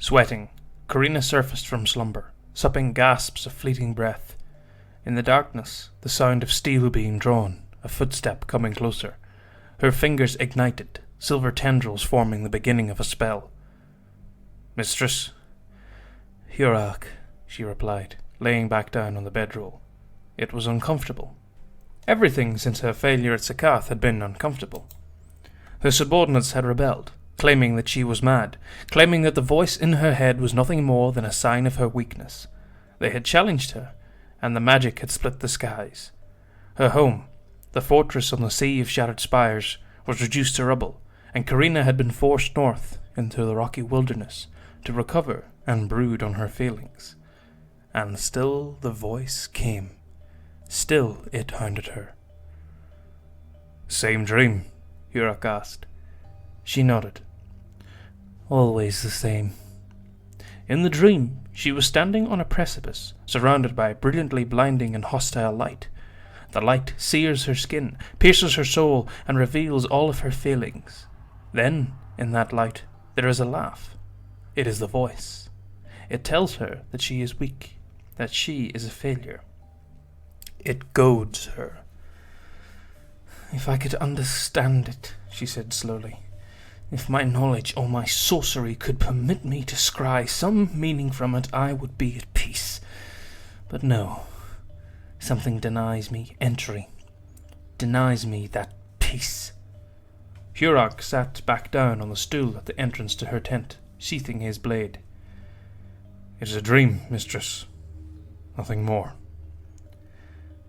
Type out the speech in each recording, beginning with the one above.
Sweating, Karina surfaced from slumber, supping gasps of fleeting breath. In the darkness, the sound of steel being drawn, a footstep coming closer. Her fingers ignited, silver tendrils forming the beginning of a spell. "Mistress?" "Hurak," she replied, laying back down on the bedroll. It was uncomfortable. Everything since her failure at Sakath had been uncomfortable. Her subordinates had rebelled, claiming that she was mad, claiming that the voice in her head was nothing more than a sign of her weakness. They had challenged her, and the magic had split the skies. Her home, the fortress on the sea of shattered spires, was reduced to rubble, and Karina had been forced north into the rocky wilderness to recover and brood on her feelings. And still the voice came. Still it hounded her. "Same dream?" Hurak asked. She nodded. "Always the same." In the dream, she was standing on a precipice, surrounded by brilliantly blinding and hostile light. The light sears her skin, pierces her soul, and reveals all of her feelings. Then, in that light, there is a laugh. It is the voice. It tells her that she is weak, that she is a failure. It goads her. "If I could understand it," she said slowly. "If my knowledge or my sorcery could permit me to scry some meaning from it, I would be at peace. But no. Something denies me entry. Denies me that peace." Hurak sat back down on the stool at the entrance to her tent, sheathing his blade. "It is a dream, mistress. Nothing more."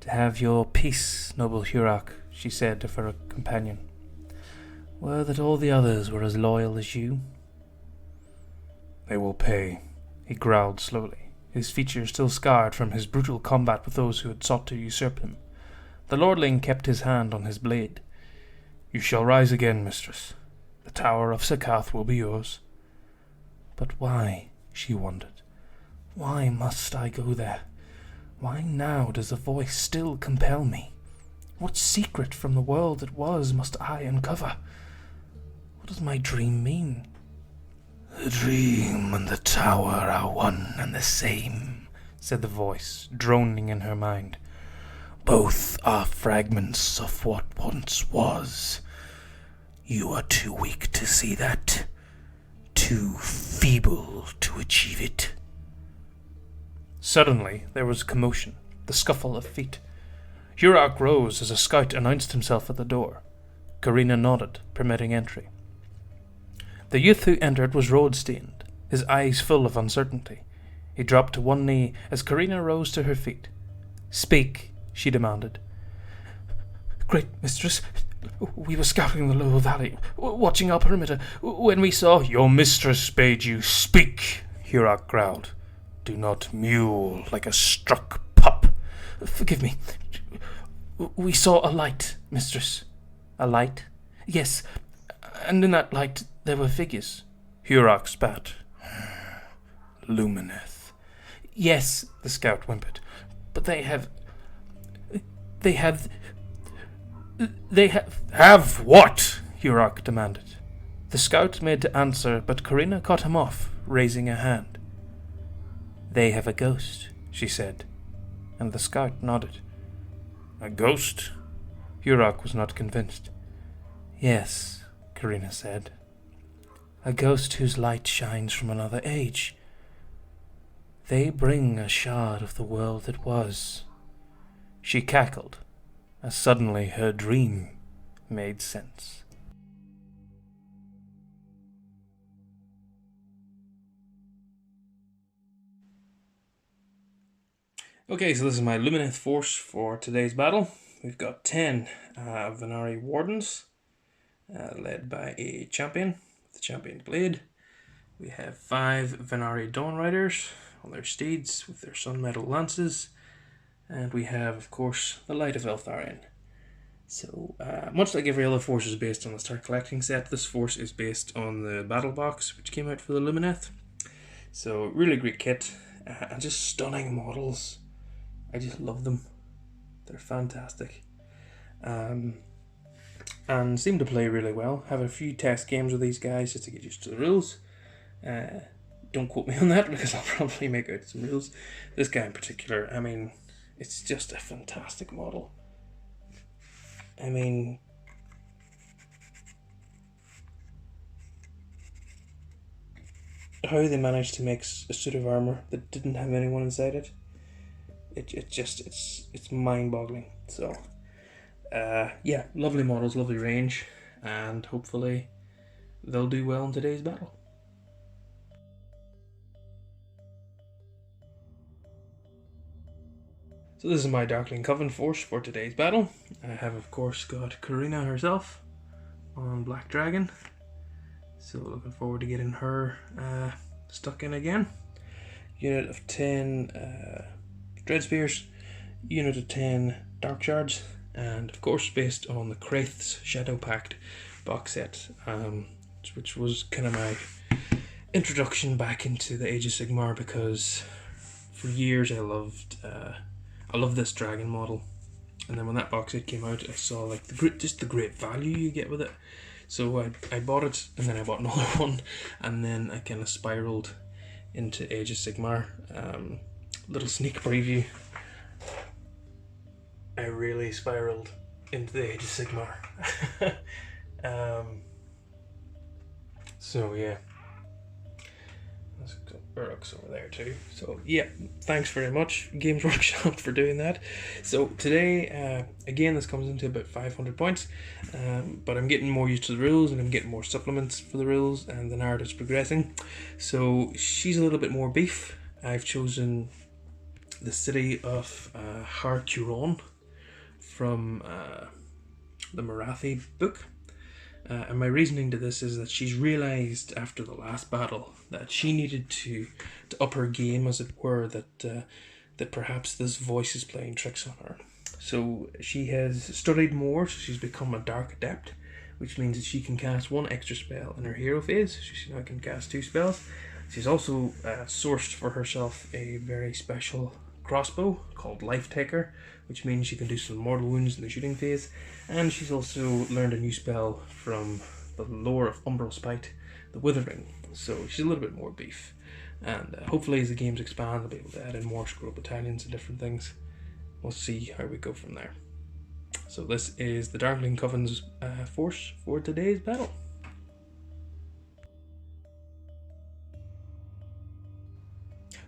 "To have your peace, noble Hurak," she said of her companion. "Were that all the others were as loyal as you." "They will pay," he growled slowly, his features still scarred from his brutal combat with those who had sought to usurp him. The lordling kept his hand on his blade. "You shall rise again, mistress. The tower of Sakath will be yours." "But why?" she wondered. "Why must I go there? Why now does the voice still compel me? What secret from the world that was must I uncover? What does my dream mean?" "The dream and the tower are one and the same," said the voice, droning in her mind. "Both are fragments of what once was. You are too weak to see that, too feeble to achieve it." Suddenly there was commotion, the scuffle of feet. Hurak rose as a scout announced himself at the door. Karina nodded, permitting entry. The youth who entered was road-stained, his eyes full of uncertainty. He dropped to one knee as Karina rose to her feet. "Speak," she demanded. "Great mistress, we were scouting the lower valley, watching our perimeter, when we saw—" "Your mistress bade you speak," Hurak growled. "Do not mew like a struck pup." "Forgive me. We saw a light, mistress." "A light?" "Yes, and in that light there were figures." Hurak spat. "Lumineth." "Yes," the scout whimpered, "but they have... Have what?" Hurak demanded. The scout made to answer, but Karina cut him off, raising a hand. "They have a ghost," she said, and the scout nodded. "A ghost?" Hurak was not convinced. "Yes," Karina said. "A ghost whose light shines from another age. They bring a shard of the world that was." She cackled, as suddenly her dream made sense. Okay, so this is my Lumineth force for today's battle. We've got 10 Venari Wardens, led by a champion, with the champion blade. We have 5 Venari Dawn Riders on their steeds with their Sun Metal lances. And we have, of course, the Light of Eltharian. So, much like every other force is based on the Start Collecting set, this force is based on the Battle Box, which came out for the Lumineth. So, really great kit, and just stunning models. I just love them. They're fantastic. And seem to play really well. Have a few test games with these guys just to get used to the rules. Don't don't quote me on that because I'll probably make out some rules. This guy in particular, I mean, it's just a fantastic model. I mean, how they managed to make a suit of armor that didn't have anyone inside it, it's mind-boggling. So yeah, lovely models, lovely range, and hopefully they'll do well in today's battle. So this is my Darkling Coven force for today's battle. I have of course got Karina herself on Black Dragon, so looking forward to getting her stuck in again. Unit of 10 Dread Spears, unit of 10 Dark Shards, and of course based on the Kraith's Shadow Pact box set, which was kind of my introduction back into the Age of Sigmar, because for years I loved this dragon model, and then when that box set came out I saw like the great value you get with it. So I bought it, and then I bought another one, and then I kind of spiraled into Age of Sigmar. Little sneak preview. I really spiraled into the Age of Sigmar. So yeah. Let's go Uruk's over there too. So yeah, thanks very much Games Workshop for doing that. So today, again, this comes into about 500 points, but I'm getting more used to the rules, and I'm getting more supplements for the rules, and the narrative's progressing. So she's a little bit more beef. I've chosen the city of Kuron from the Marathi book. And my reasoning to this is that she's realised after the last battle that she needed to up her game, as it were, that perhaps this voice is playing tricks on her. So she has studied more, so she's become a Dark Adept, which means that she can cast one extra spell in her hero phase. So she now can cast 2 spells. She's also sourced for herself a very special crossbow called Life Taker, which means she can do some mortal wounds in the shooting phase, and she's also learned a new spell from the lore of Umbral Spite, the Withering. So she's a little bit more beef, and hopefully as the games expand I'll be able to add in more scroll battalions and different things. We'll see how we go from there. So this is the Darkling Coven's force for today's battle.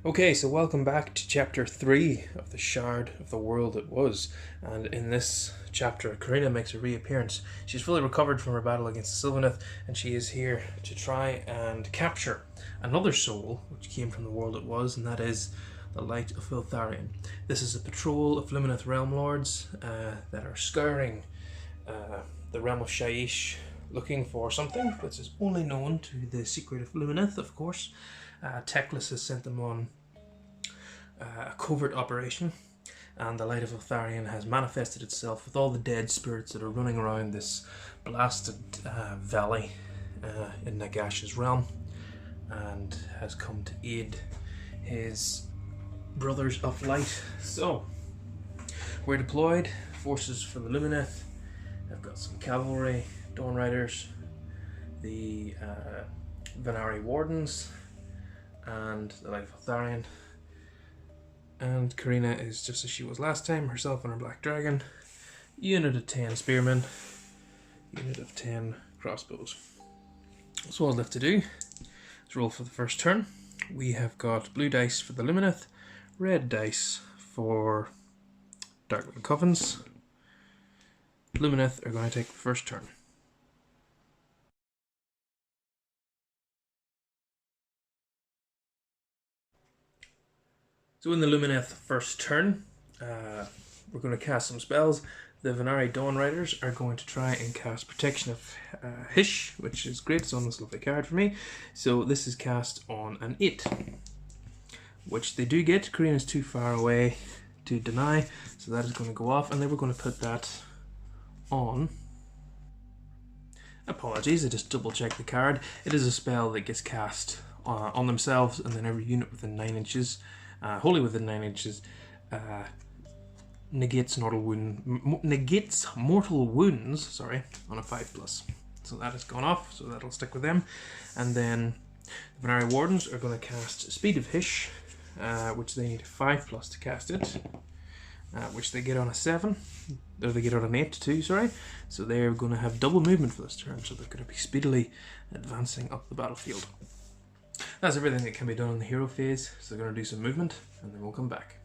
Okay, so welcome back to chapter 3 of the Shard of the World That Was, and in this chapter Karina makes a reappearance. She's fully recovered from her battle against the Lumineth, and she is here to try and capture another soul which came from the world that was, and that is the Light of Eltharian. This is a patrol of Lumineth realm lords that are scouring the realm of Shyish, looking for something that is only known to the secret of Lumineth, of course. Teclis has sent them on a covert operation, and the Light of Eltharian has manifested itself with all the dead spirits that are running around this blasted valley in Nagash's realm, and has come to aid his brothers of light. So we're deployed, forces for the Lumineth. I've got some cavalry, Dawn Riders, the Venari Wardens, and the Light of Eltharian. And Karina is just as she was last time, herself on her Black Dragon. Unit of 10 Spearmen, unit of 10 Crossbows. So all left to do is roll for the first turn. We have got blue dice for the Lumineth, red dice for Darkling Covens. Lumineth are going to take the first turn. So in the Lumineth first turn, we're going to cast some spells. The Venari Dawn Riders are going to try and cast Protection of Shyish, which is great. It's on this lovely card for me. So this is cast on an 8, which they do get. Karina's too far away to deny, so that is going to go off, and then we're going to put that on. Apologies, I just double checked the card. It is a spell that gets cast on themselves, and then every unit within 9 inches, wholly within 9 inches, negates mortal wounds, sorry, on a 5+. So that has gone off, so that'll stick with them. And then The Venari Wardens are going to cast Speed of Hish, which they need 5+ to cast it, which they get on a 7. Or they get on an 8 too, sorry. So they're going to have double movement for this turn, so they're going to be speedily advancing up the battlefield. That's everything that can be done in the hero phase, so they're going to do some movement, and then we'll come back.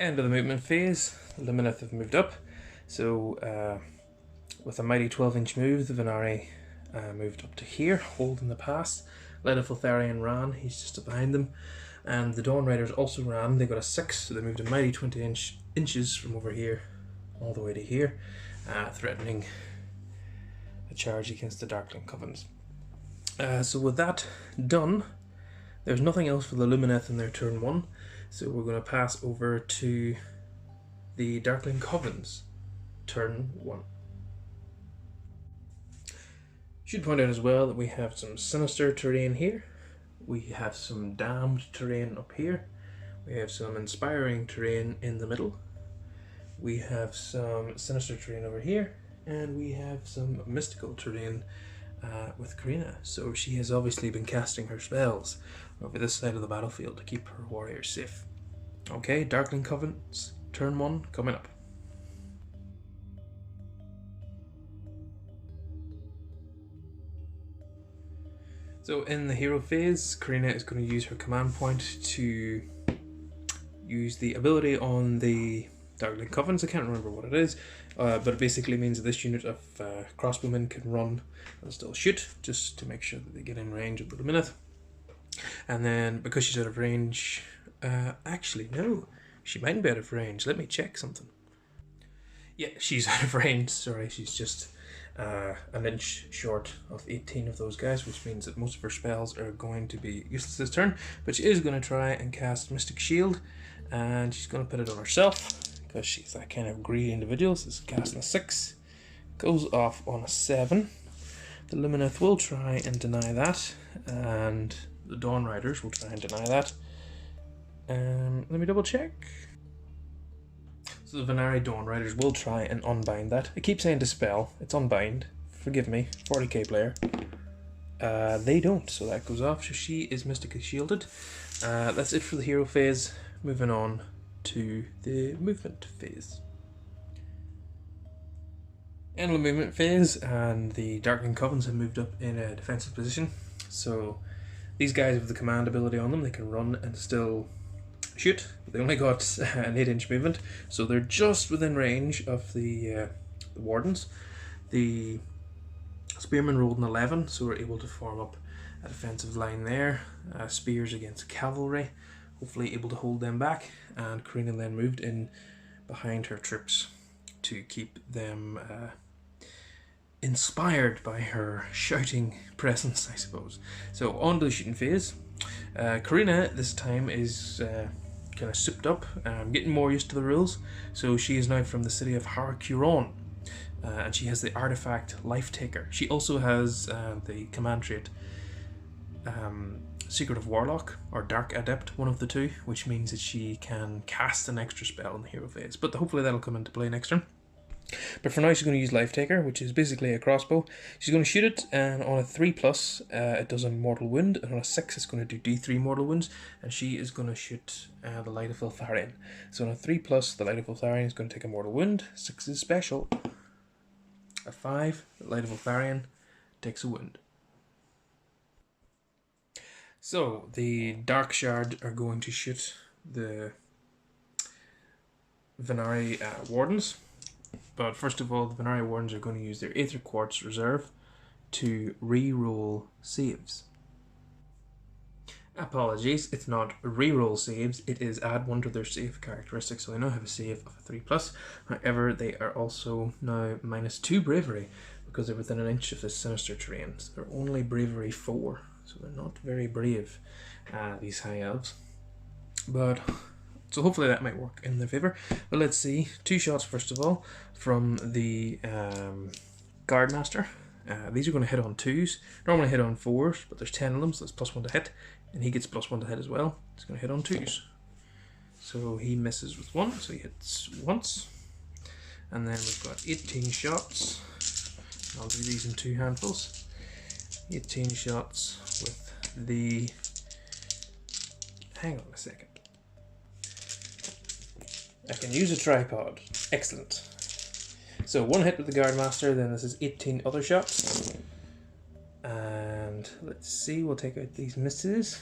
End of the movement phase, the Lumineth have moved up, so with a mighty 12-inch move, the Venari moved up to here, holding the pass. Light of Eltharian ran, he's just behind them, and the Dawn Riders also ran. They got a 6, so they moved a mighty 20 inches from over here all the way to here, threatening a charge against the Darkling Covens. So with that done, there's nothing else for the Lumineth in their turn 1, so we're going to pass over to the Darkling Covens turn 1. Should point out as well that we have some sinister terrain here, we have some damned terrain up here, we have some inspiring terrain in the middle, we have some sinister terrain over here, and we have some mystical terrain with Karina. So she has obviously been casting her spells over this side of the battlefield to keep her warriors safe. Okay, Darkling Covens, turn 1 coming up. So in the hero phase, Karina is going to use her command point to use the ability on the Darkling Covens. I can't remember what it is, but it basically means that this unit of crossbowmen can run and still shoot, just to make sure that they get in range of the Lumineth. And then, because she's out of range, actually no, she mightn't be out of range. Let me check something. Yeah, she's out of range, sorry, she's just an inch short of 18 of those guys, which means that most of her spells are going to be useless this turn, but she is going to try and cast Mystic Shield, and she's going to put it on herself, because she's that kind of greedy individual. So this is casting a 6, goes off on a 7. The Lumineth will try and deny that, and the Dawn Riders will try and deny that. Let me double check. So the Venari Dawn Riders will try and unbind that. I keep saying dispel, it's unbind. Forgive me, 40k player. They don't, so that goes off. So she is mystically shielded. That's it for the hero phase. Moving on to the movement phase. End of the movement phase, and the Darkling Covens have moved up in a defensive position. So these guys have the command ability on them. They can run and still shoot. They only got an 8-inch movement, so they're just within range of the Wardens. The Spearmen rolled an 11, so we're able to form up a defensive line there. Spears against cavalry, hopefully able to hold them back, and Karina then moved in behind her troops to keep them inspired by her shouting presence, I suppose. So on to the shooting phase. Karina this time is kind of souped up, getting more used to the rules. So she is now from the city of Kuron, and she has the artifact Life Taker. She also has the command trait Secret of Warlock or Dark Adept, one of the two, which means that she can cast an extra spell in the hero phase, but hopefully that'll come into play next turn. But for now she's going to use Life Taker, which is basically a crossbow. She's going to shoot it, and on a 3+, it does a mortal wound, and on a 6 it's going to do D3 mortal wounds, and she is going to shoot the Light of Eltharian. So on a 3+, the Light of Eltharian is going to take a mortal wound. 6 is special. A 5, the Light of Eltharian takes a wound. So the Dark Shard are going to shoot the Venari Wardens. But first of all, the Venari Wardens are going to use their Aether Quartz reserve to re-roll saves. Apologies, it's not re-roll saves, it is add 1 to their save characteristics, so they now have a save of a 3+. However, they are also now -2 bravery, because they're within an inch of this sinister terrain. So they're only bravery 4, so they're not very brave, these high elves. But so hopefully that might work in their favour. But let's see. 2 shots first of all from the Guardmaster. These are going to hit on 2s. Normally hit on 4s, but there's 10 of them, so that's +1 to hit. And he gets +1 to hit as well. He's going to hit on 2s. So he misses with 1, so he hits once. And then we've got 18 shots. I'll do these in 2 handfuls. 18 shots with the... Hang on a second. I can use a tripod. Excellent. So 1 hit with the Guardmaster, then this is 18 other shots. And let's see, we'll take out these misses.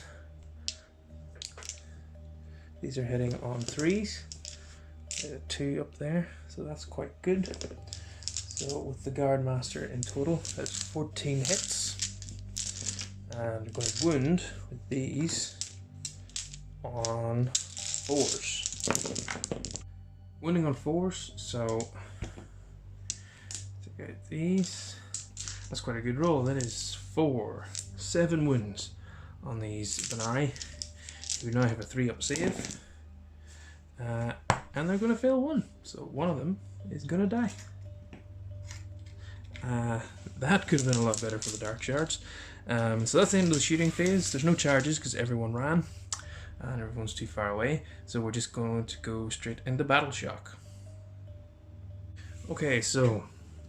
These are hitting on 3s. 2 up there, so that's quite good. So with the Guardmaster in total, that's 14 hits. And we're going to wound with these on 4s. Wounding on 4s, so take out these. That's quite a good roll. That is 7 wounds on these Venari, who now have a 3-up save. And they're going to fail 1, so one of them is going to die. That could have been a lot better for the Dark Shards. So that's the end of the shooting phase. There's no charges because everyone ran and everyone's too far away, so we're just going to go straight into Battle Shock. Okay, so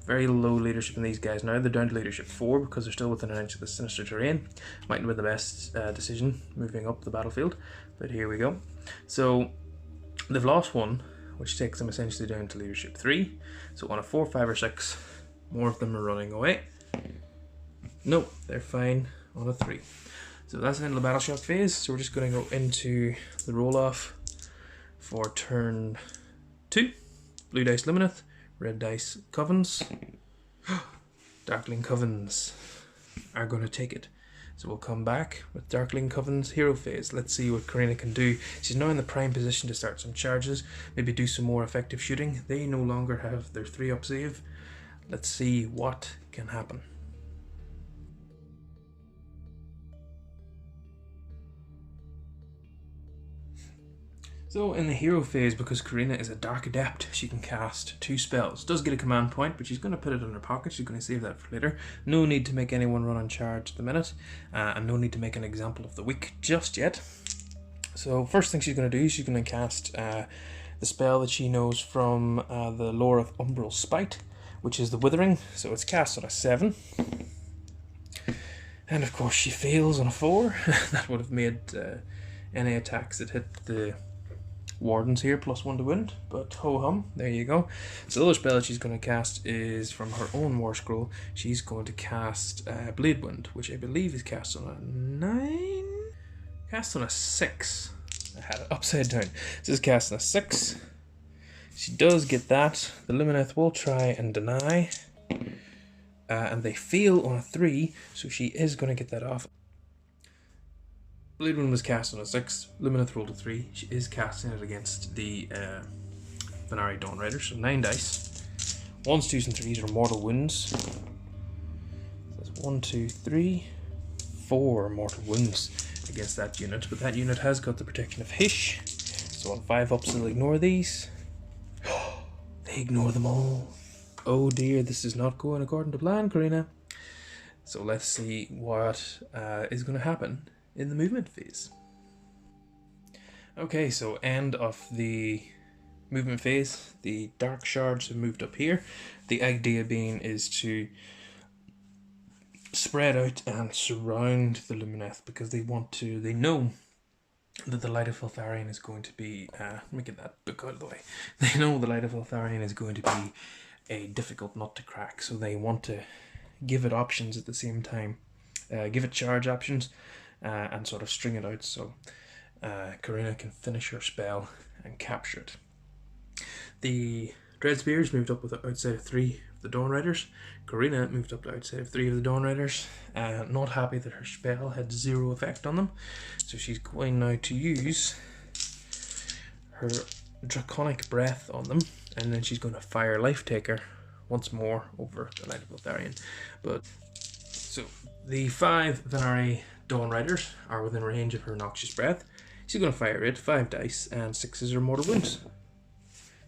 very low leadership in these guys now. They're down to leadership 4 because they're still within an inch of the sinister terrain. Mightn't have been the best decision moving up the battlefield, but here we go. So they've lost 1, which takes them essentially down to leadership 3. So on a 4, 5 or 6, more of them are running away. Nope, they're fine on a 3. So that's the end of the Battle Shock phase. So we're just going to go into the roll-off for turn 2. Blue dice Lumineth, red dice Covens. Darkling Covens are going to take it. So we'll come back with Darkling Coven's hero phase. Let's see what Karina can do. She's now in the prime position to start some charges, maybe do some more effective shooting. They no longer have their 3-up save. Let's see what can happen. So in the hero phase, because Karina is a Dark Adept, she can cast 2 spells. Does get a command point, but she's going to put it in her pocket. She's going to save that for later. No need to make anyone run on charge at the minute, and no need to make an example of the week just yet. So first thing she's going to do, she's going to cast the spell that she knows from the lore of Umbral Spite, which is the Withering. So it's cast on a 7. And of course she fails on a 4. That would have made any attacks that hit the Wardens here +1 to wound, but ho-hum, there you go. So the other spell she's going to cast is from her own War Scroll. She's going to cast Blade Wind, which I believe is cast on a 9? Cast on a 6. I had it upside down. This is cast on a 6. She does get that. The Lumineth will try and deny. And they fail on a 3, so she is going to get that off. Blade Wind was cast on a 6, Lumineth rolled a 3. She is casting it against the Venari Dawn Riders, so 9 dice. 1s, 2s, and 3s are mortal wounds. So that's 1, 2, 3, 4 mortal wounds against that unit, but that unit has got the protection of Shyish, so on 5-ups they'll ignore these. They ignore them all. Oh dear, this is not going according to plan, Karina. So let's see what is going to happen in the movement phase. Okay, so end of the movement phase. The Dark Shards have moved up here. The idea being is to spread out and surround the Lumineth because they know that the Light of Eltharian is going to be, let me get that book out of the way. They know the Light of Eltharian is going to be a difficult nut to crack, so they want to give it options at the same time. Give it charge options, and sort of string it out so Karina can finish her spell and capture it. The Dread Spears moved up with the outside of 3 of the Dawn Riders. Karina moved up to outside of 3 of the Dawn Riders. Not happy that her spell had 0 effect on them, so she's going now to use her Draconic Breath on them, and then she's going to fire Life Taker once more over the Light of Eltharian. But so the 5 Venari Dawn Riders are within range of her Noxious Breath. She's going to fire it, 5 dice, and 6 are mortal wounds.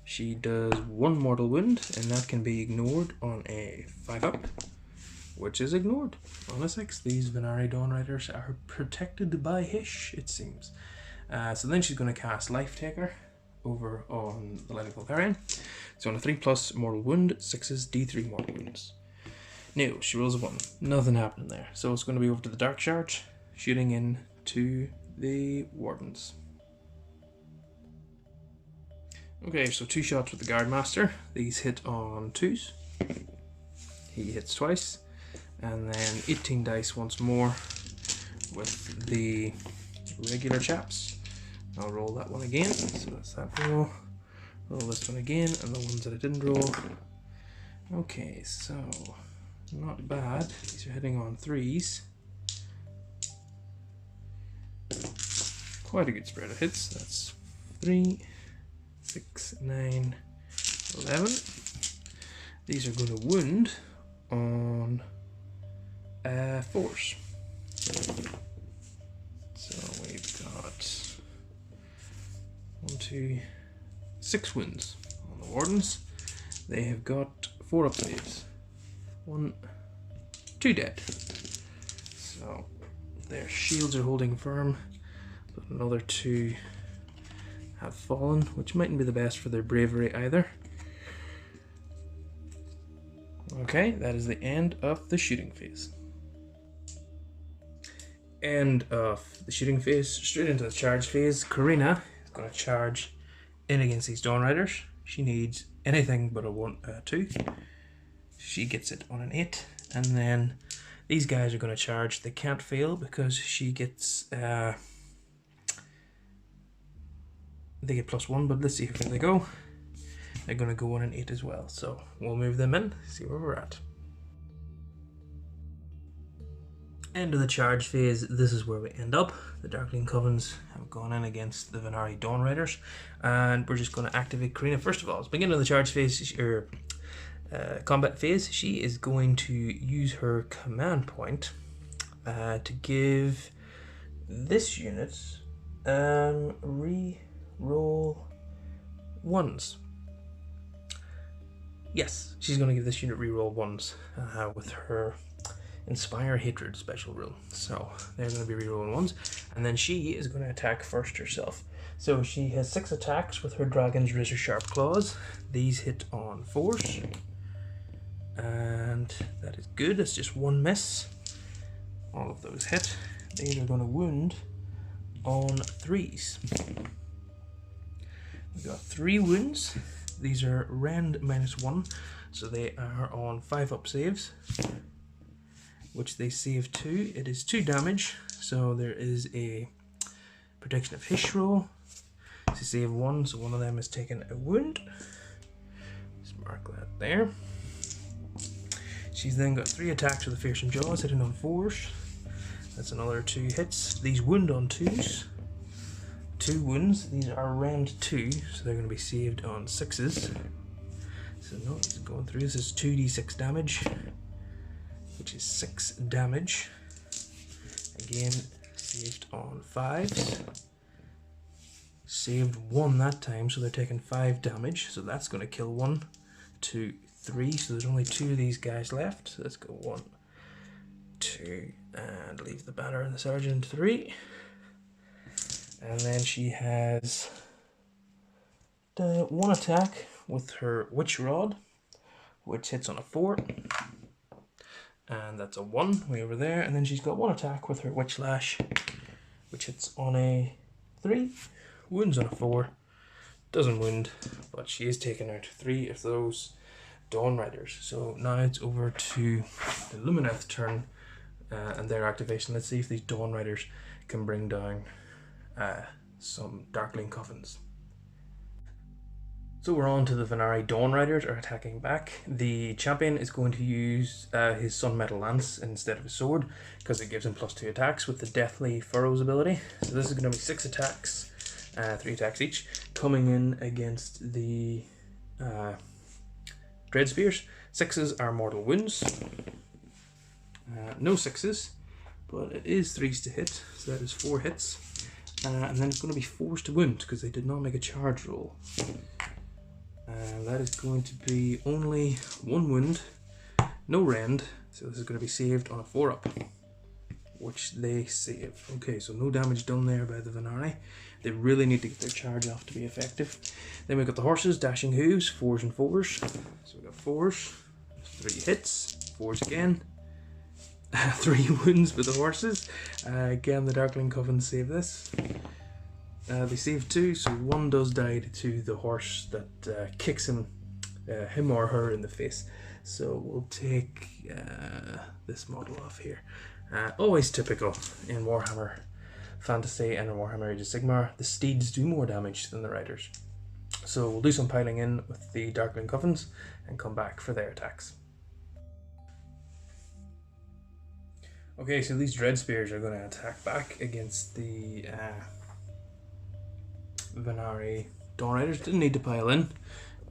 She does 1 mortal wound, and that can be ignored on a 5-up, which is ignored on a 6. These Venari Dawn Riders are protected by Shyish, it seems. So then she's going to cast Life Taker over on the Light of Eltharian. So on a 3+ mortal wound, 6's D3 mortal wounds. No, she rolls a 1. Nothing happening there. So it's going to be over to the Dark Charge, shooting in to the Wardens. Okay, so 2 shots with the Guardmaster. These hit on 2s. He hits twice. And then 18 dice once more with the regular chaps. I'll roll that one again. So that's that roll. Roll this one again, and the ones that I didn't roll. Okay, so not bad. These are hitting on 3s. Quite a good spread of hits. That's 3, 6, 9, 11. These are going to wound on 4s. So we've got 1, 2, 6 wounds on the Wardens. They have got 4 up saves. 1, 2 dead. So their shields are holding firm, but another 2 have fallen, which mightn't be the best for their bravery either. Okay, that is the end of the shooting phase. End of the shooting phase, straight into the charge phase. Karina is going to charge in against these Dawn Riders. She needs anything but a 2. She gets it on an 8, and then these guys are going to charge. They can't fail because she gets they get +1, but let's see how they go. They're going to go on an 8 as well, so we'll move them in, see where we're at. End of the charge phase. This is where we end up. The Darkling Covens have gone in against the Venari Dawn Riders, and we're just going to activate Karina. First of all, at the beginning of the charge phase, or combat phase, she is going to use her command point to give this unit re-roll 1s. Yes, she's going to give this unit re-roll 1s with her Inspire Hatred special rule. So they're going to be re-rolling 1s, and then she is going to attack first herself. So she has 6 attacks with her Dragon's Razor Sharp Claws. These hit on 4s, and that is good. It's just 1 miss. All of those hit. These are going to wound on 3s. We've got 3 wounds. These are rend -1, so they are on 5 up saves, which they save 2. It is 2 damage, so there is a protection of Hish roll. She save 1, so one of them is taking a wound. Just mark that there. She's then got 3 attacks with the Fearsome Jaws, hitting on 4s. That's another 2 hits. These wound on 2s. 2 wounds. These are rend 2, so they're going to be saved on 6s. So no, it's going through. This is 2d6 damage, which is 6 damage. Again, saved on 5s. Saved 1 that time, so they're taking 5 damage. So that's going to kill 1, 2, 3. So there's only 2 of these guys left. So let's go 1, 2, and leave the banner and the sergeant 3. And then she has 1 attack with her Witch Rod, which hits on a 4. And that's a 1 way over there. And then she's got 1 attack with her Witch Lash, which hits on a 3. Wounds on a 4. Doesn't wound, but she is taking out 3 of those Dawn Riders. So now it's over to the Lumineth turn and their activation. Let's see if these Dawn Riders can bring down some Darkling Covens. So we're on to the Venari Dawn Riders are attacking back. The champion is going to use his Sun Metal Lance instead of his sword, because it gives him +2 attacks with the Deathly Furrows ability. So this is going to be 6 attacks, 3 attacks each, coming in against the Dread Spears. 6s are mortal wounds. No 6s, but it is 3s to hit, so that is 4 hits. And then it's going to be 4s to wound, because they did not make a charge roll. And that is going to be only 1 wound, no rend, so this is going to be saved on a 4-up, which they save. Okay, so no damage done there by the Venari. They really need to get their charge off to be effective. Then we've got the horses, dashing hooves, 4s and 4s. So we've got 4s, 3 hits, 4s again. 3 wounds with the horses. Again, the Darkling Coven save this. They save 2, so 1 does die to the horse that kicks him or her in the face. So we'll take this model off here. Always typical in Warhammer Fantasy and in Warhammer Age of Sigmar, the steeds do more damage than the riders. So we'll do some piling in with the Darkling Covens and come back for their attacks. Okay, so these Dread Spears are going to attack back against the Venari Dawn Riders. Didn't need to pile in,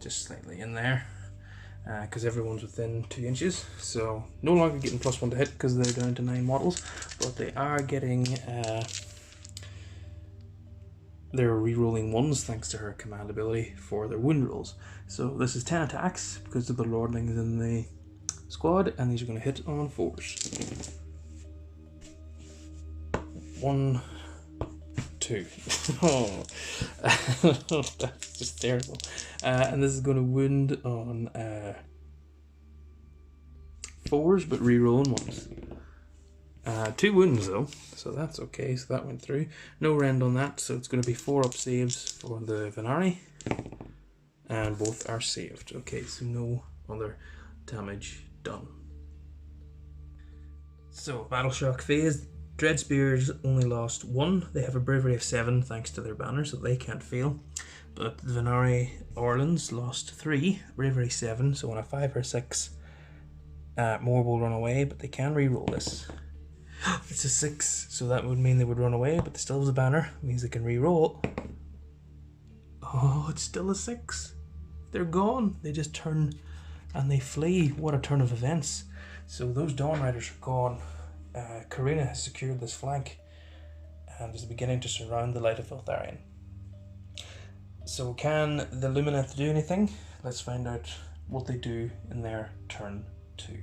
just slightly in there, because everyone's within 2 inches. So no longer getting +1 to hit because they're down to 9 models, but they are getting they're re-rolling 1s thanks to her command ability for their wound rolls. So this is 10 attacks because of the Lordlings in the squad, and these are going to hit on 4s. 1, 2. Oh, that's just terrible. And this is going to wound on 4s, but re-rolling 1s. 2 wounds though, so that's okay, so that went through. No rend on that, so it's going to be 4 up saves for the Venari, and both are saved. Okay, so no other damage done. So, Battle Shock phase. Dread Spears only lost 1. They have a bravery of 7 thanks to their banner, so they can't fail. But the Venari Orlans lost 3, bravery 7, so on a 5 or 6, more will run away, but they can re-roll this. It's a 6, so that would mean they would run away, but they still have the banner. It means they can re-roll. Oh, it's still a 6. They're gone. They just turn and they flee. What a turn of events. So those Dawn Riders are gone. Karina has secured this flank and is beginning to surround the Light of Eltharian. So can the Lumineth do anything? Let's find out what they do in their turn 2.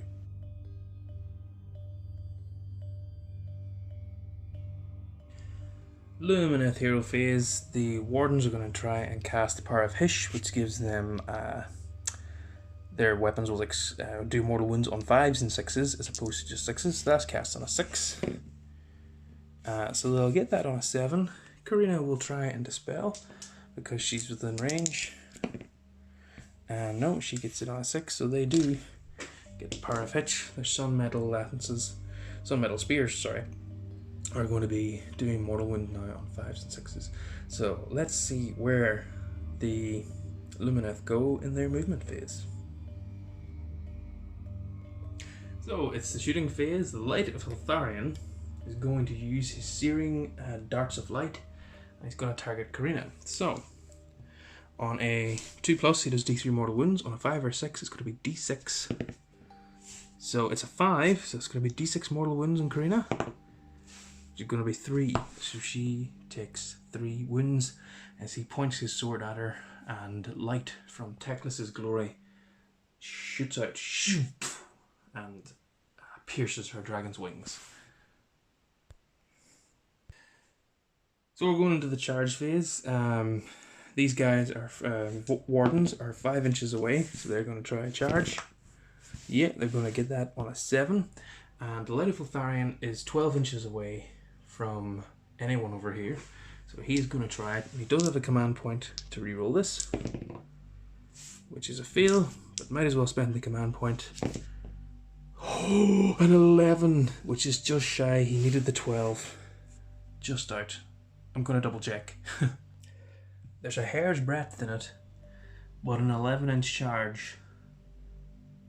Lumineth hero phase. The Wardens are going to try and cast the Power of Shyish, which gives them their weapons will do mortal wounds on 5s and 6s as opposed to just 6s. So that's cast on a 6. So they'll get that on a 7. Karina will try and dispel because she's within range. And no, she gets it on a 6. So they do get the Power of Shyish. Their Sunmetal lances, Sunmetal spears, sorry, are going to be doing mortal wound now on 5s and 6s. So let's see where the Lumineth go in their movement phase. So it's the shooting phase. The Light of Eltharian is going to use his searing darts of light, and he's going to target Karina. So on a 2+, he does D3 mortal wounds. On a 5 or 6, it's going to be D6. So it's a 5, so it's going to be D6 mortal wounds on Karina. Which is going to be 3, so she takes 3 wounds as he points his sword at her, and light from Teclis' glory shoots out and pierces her dragon's wings. So we're going into the charge phase. These guys are Wardens are 5 inches away, so they're going to try and charge. Yeah, they're going to get that on a 7. And the Light of Eltharian is 12 inches away from anyone over here, so he's going to try it. He does have a command point to reroll this, which is a fail, but might as well spend the command point. Oh, an 11, which is just shy. He needed the 12. Just out. I'm going to double check. There's a hair's breadth in it, but an 11-inch charge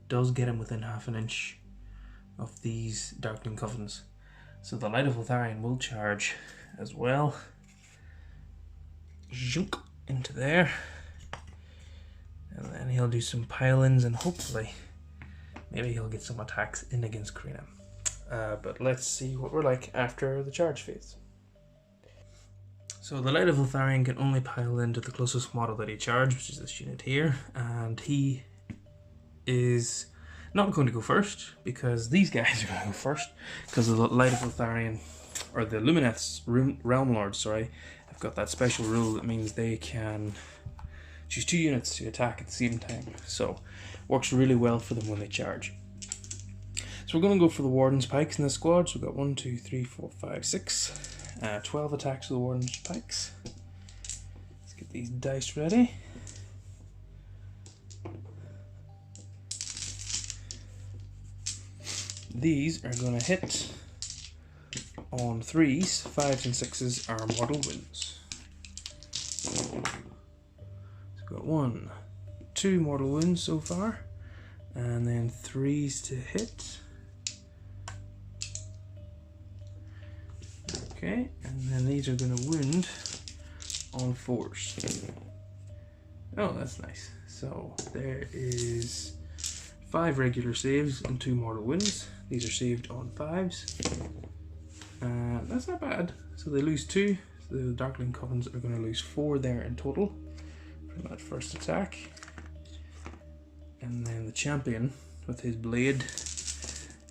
does get him within half an inch of these Darkling Covens. So the Light of Eltharian will charge as well. Zhunk into there. And then he'll do some pile-ins and hopefully maybe he'll get some attacks in against Karina. But let's see what we're like after the charge phase. So the Light of Eltharian can only pile into the closest model that he charged, which is this unit here, and he is not going to go first because these guys are going to go first because the Light of Eltharian, or the Lumineth's Realm Lords, sorry, have got that special rule that means they can choose 2 units to attack at the same time. So works really well for them when they charge. So we're going to go for the Warden's Pikes in this squad. So we've got 1, 2, 3, 4, 5, 6. 12 attacks with the Warden's Pikes. Let's get these dice ready. These are going to hit on 3s, 5s and 6s are mortal wounds. So we've got 1, 2 mortal wounds so far, and then 3s to hit. Okay, and then these are going to wound on 4s. Oh, that's nice. So there is 5 regular saves and 2 mortal wounds. These are saved on 5s. That's not bad. So they lose 2. So the Darkling Covens are going to lose 4 there in total from that first attack. And then the champion with his blade,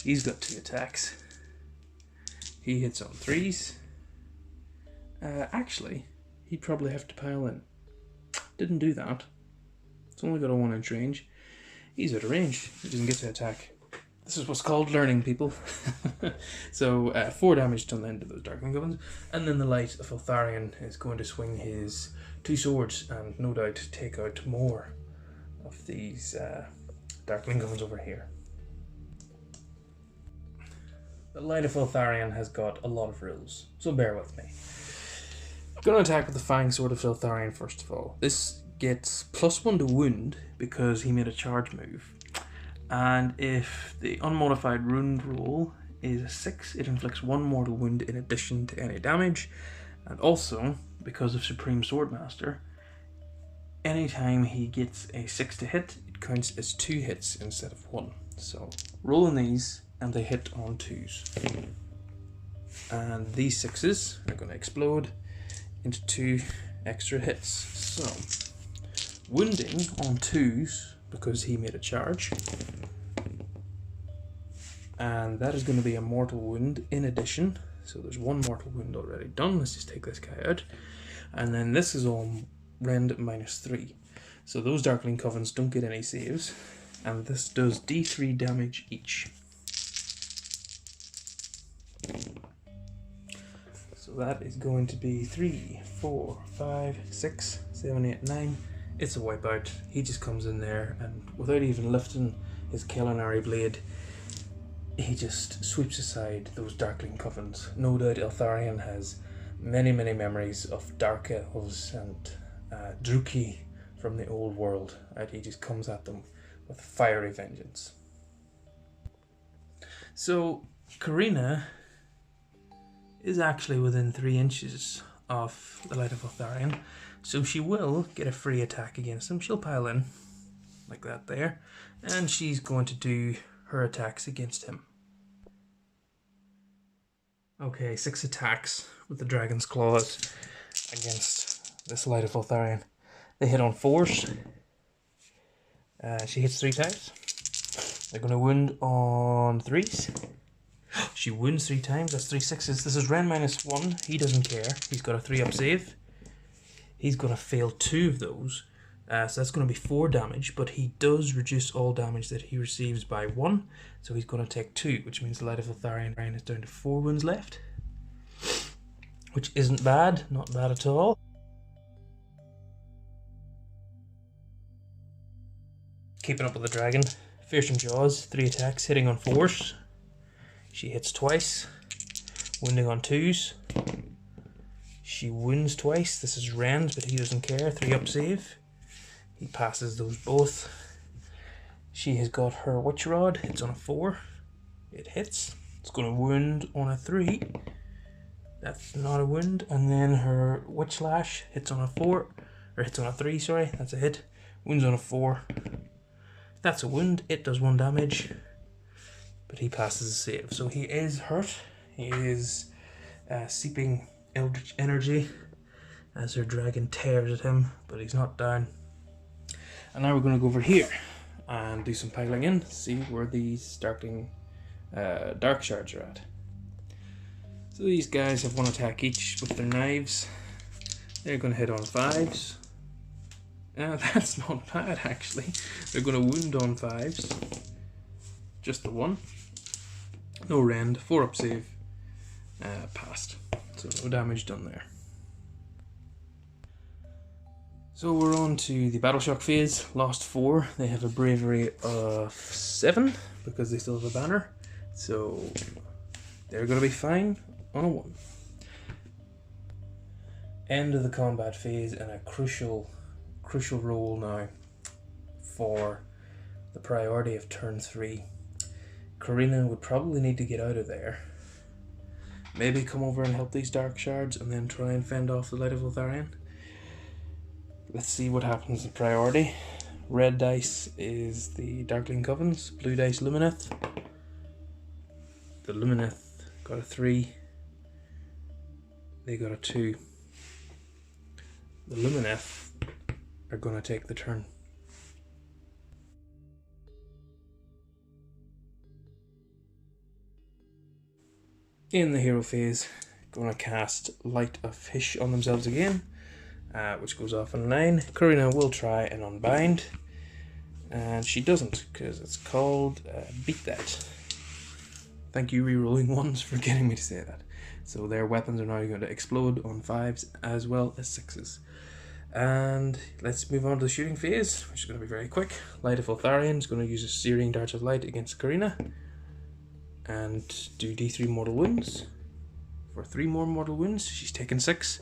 he's got 2 attacks. He hits on 3s. Actually, he'd probably have to pile in. Didn't do that. It's only got a 1-inch range. He's out of range. He doesn't get to attack. This is what's called learning, people. So 4 damage to the end of those Darkling Covens, and then the Light of Eltharian is going to swing his 2 swords and no doubt take out more of these Darkling Covens over here. The Light of Eltharian has got a lot of rules, so bear with me. Going to attack with the Fang Sword of Eltharian first of all. This gets +1 to wound because he made a charge move. And if the unmodified wound roll is a 6, it inflicts 1 mortal wound in addition to any damage. And also, because of Supreme Swordmaster, anytime he gets a 6 to hit, it counts as 2 hits instead of 1. So, rolling these, and they hit on 2s. And these 6s are going to explode into 2 extra hits. So, wounding on 2s, because he made a charge, and that is going to be a mortal wound in addition. So there's 1 mortal wound already done. Let's just take this guy out, and then this is all rend -3. So those Darkling Covens don't get any saves, and this does D3 damage each. So that is going to be 3, 4, 5, 6, 7, 8, 9. It's a wipeout. He just comes in there and without even lifting his culinary blade, he just sweeps aside those Darkling Covens. No doubt Eltharian has many, many memories of Dark Elves and Druki from the old world, and he just comes at them with fiery vengeance. So Karina is actually within 3 inches of the Light of Eltharian, so she will get a free attack against him. She'll pile in like that there, and she's going to do her attacks against him. Okay, 6 attacks with the Dragon's Claws against this Light of Eltharian. They hit on 4s. She hits 3 times. They're going to wound on 3s. She wounds 3 times. That's 3 6s. This is Rend -1. He doesn't care. He's got a 3-up save. He's going to fail 2 of those. So that's going to be 4 damage, but he does reduce all damage that he receives by 1. So he's going to take 2, which means the Light of Eltharian is down to 4 wounds left. Which isn't bad. Not bad at all. Keeping up with the dragon. Fearsome Jaws, 3 attacks, hitting on 4s. She hits twice, wounding on 2s. She wounds twice. This is Rend, but he doesn't care. 3-up save. He passes those both. She has got her Witch Rod, hits on a 4. It hits. It's going to wound on a 3. That's not a wound. And then her Witch Lash hits on a 4, or hits on a 3, sorry. That's a hit. Wounds on a 4. That's a wound. It does 1 damage. But he passes the save. So he is hurt. He is seeping eldritch energy as her dragon tears at him, but he's not down. And now we're going to go over here and do some piling in, see where these darkling dark shards are at. So these guys have 1 attack each with their knives. They're going to hit on 5s. That's not bad actually. They're going to wound on 5s. Just the 1. No rend, 4 up save, passed. So no damage done there. So we're on to the Battle Shock phase. Lost 4. They have a bravery of 7 because they still have a banner. So they're going to be fine on a 1. End of the combat phase and a crucial role now for the priority of turn 3. Karina would probably need to get out of there. Maybe come over and help these dark shards and then try and fend off the Light of Eltharian. Let's see what happens in priority. Red dice is the Darkling Covens, blue dice Lumineth. The Lumineth got a 3. They got a 2. The Lumineth are going to take the turn. In the hero phase, going to cast Light of Shyish on themselves again, which goes off on 9. Karina will try and unbind, and she doesn't because it's called Beat That. Thank you, rerolling ones, for getting me to say that. So their weapons are now going to explode on 5s as well as 6s. And let's move on to the shooting phase, which is going to be very quick. Light of Eltharian is going to use a Searing Darts of Light against Karina and do D3 mortal wounds. For 3 more mortal wounds, she's taken 6.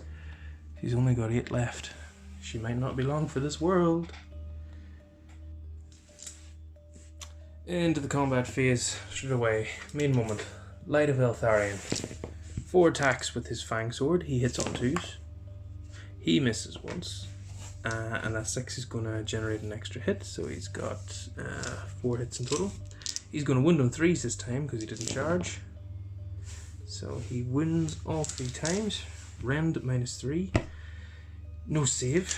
She's only got 8 left. She might not be long for this world. Into the combat phase, straight away. Main moment. Light of Eltharian. 4 attacks with his Fang Sword. He hits on 2s. He misses once. And that 6 is going to generate an extra hit, so he's got 4 hits in total. He's going to wound on 3s this time because he didn't charge. So he wounds all 3 times. Rend -3. No save.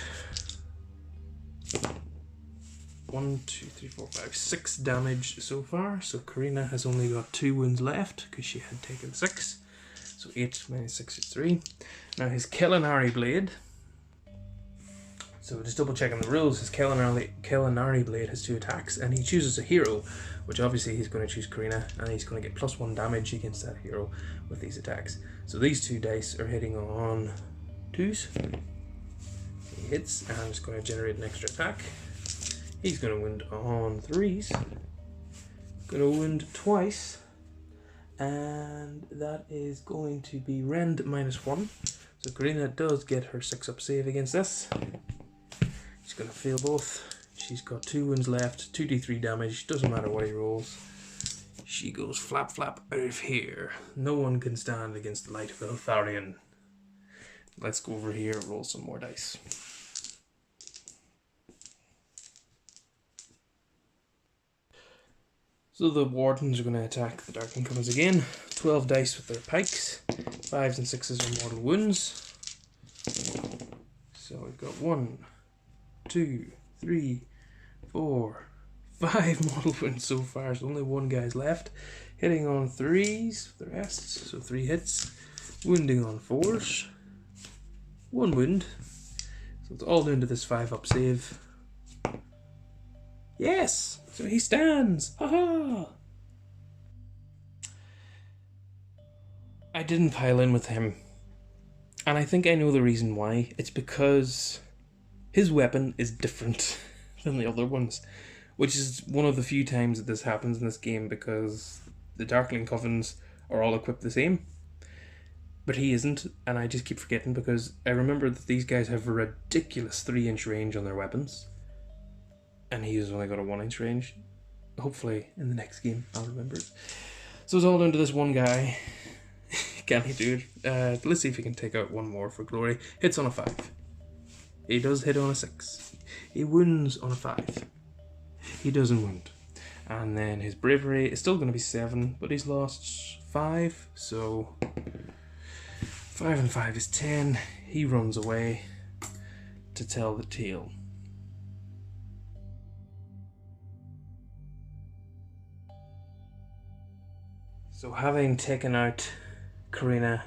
1, 2, 3, 4, 5, 6 damage so far. So Karina has only got 2 wounds left because she had taken 6. So 8 minus 6 is 3. Now his Kellanari Blade. So just double checking the rules, his Kellanari Blade has 2 attacks and he chooses a hero, which obviously he's going to choose Karina, and he's going to get +1 damage against that hero with these attacks. So these 2 dice are hitting on 2s. He hits and it's going to generate an extra attack. He's going to wound on 3s. Going to wound twice. And that is going to be rend -1. So Karina does get her 6 up save against this. She's going to fail both. She's got 2 wounds left, 2d3 damage, doesn't matter what he rolls. She goes flap flap out of here. No one can stand against the Light of Eltharian. Let's go over here and roll some more dice. So the Wardens are going to attack the Darkling Covens again. 12 dice with their pikes. 5s and 6s are mortal wounds. So we've got 1, 2, 3, 4, 5 mortal wounds so far. So only 1 guy's left. Hitting on 3s with the rest. So 3 hits. Wounding on 4s. 1 wound. So it's all down to this 5 up save. Yes! So he stands! Haha! I didn't pile in with him. And I think I know the reason why. It's because his weapon is different than the other ones. Which is one of the few times that this happens in this game, because the Darkling Covens are all equipped the same. But he isn't, and I just keep forgetting because I remember that these guys have a ridiculous 3-inch range on their weapons. And he's only got a 1-inch range. Hopefully in the next game I'll remember it. So it's all down to this one guy. Can he do it? Let's see if he can take out 1 more for glory. Hits on a 5. He does hit on a 6. He wounds on a 5. He doesn't wound. And then his bravery is still going to be 7, but he's lost 5. So 5 and 5 is 10. He runs away to tell the tale. So having taken out Karina,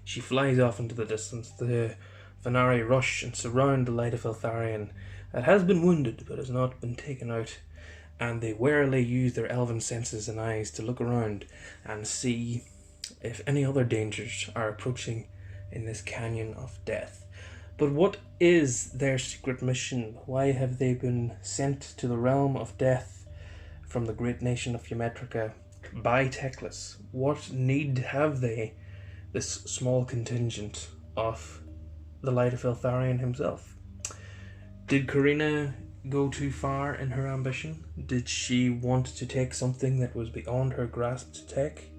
she flies off into the distance. The Vanari rush and surround the Light of Eltharian that has been wounded but has not been taken out. and they warily use their elven senses and eyes to look around and see if any other dangers are approaching in this canyon of death. But what is their secret mission? Why have they been sent to the realm of death from the great nation of Ymetrica by Teclis? What need have they, this small contingent of the Light of Eltharian himself? Did Karina go too far in her ambition? Did she want to take something that was beyond her grasp to take?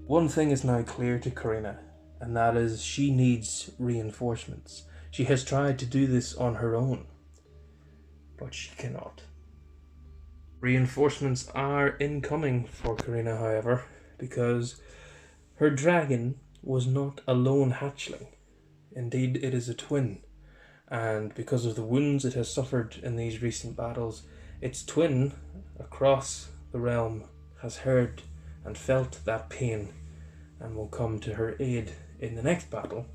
One thing is now clear to Karina, and that is she needs reinforcements. She has tried to do this on her own, but she cannot. Reinforcements are incoming for Karina, however, because her dragon was not a lone hatchling. Indeed, it is a twin, and because of the wounds it has suffered in these recent battles, its twin across the realm has heard and felt that pain and will come to her aid in the next battle,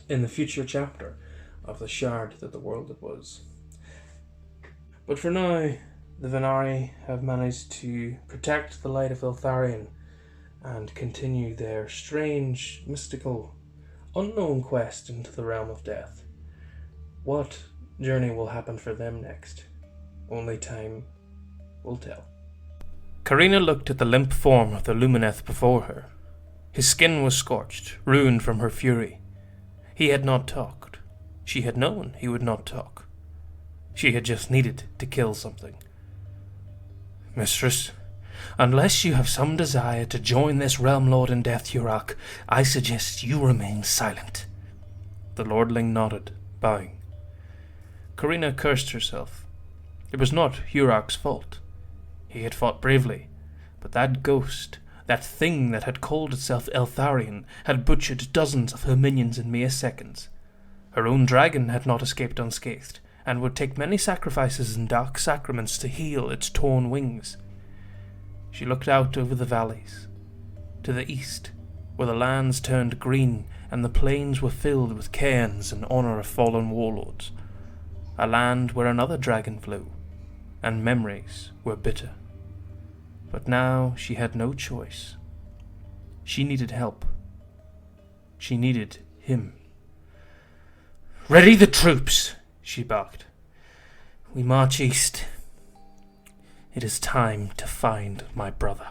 in the future chapter of the Shard that the world it was. But for now, the Venari have managed to protect the Light of Eltharian and continue their strange, mystical, unknown quest into the realm of death. What journey will happen for them next? Only time will tell. Karina looked at the limp form of the Lumineth before her. His skin was scorched, ruined from her fury. He had not talked. She had known he would not talk. She had just needed to kill something. Mistress, unless you have some desire to join this realm lord in death, Hurak, I suggest you remain silent. The lordling nodded, bowing. Karina cursed herself. It was not Hurak's fault. He had fought bravely, but that ghost, that thing that had called itself Eltharian, had butchered dozens of her minions in mere seconds. Her own dragon had not escaped unscathed, and would take many sacrifices and dark sacraments to heal its torn wings. She looked out over the valleys, to the east, where the lands turned green and the plains were filled with cairns in honour of fallen warlords, a land where another dragon flew, and memories were bitter. But now she had no choice. She needed help. She needed him. "Ready the troops," she barked. "We march east. It is time to find my brother."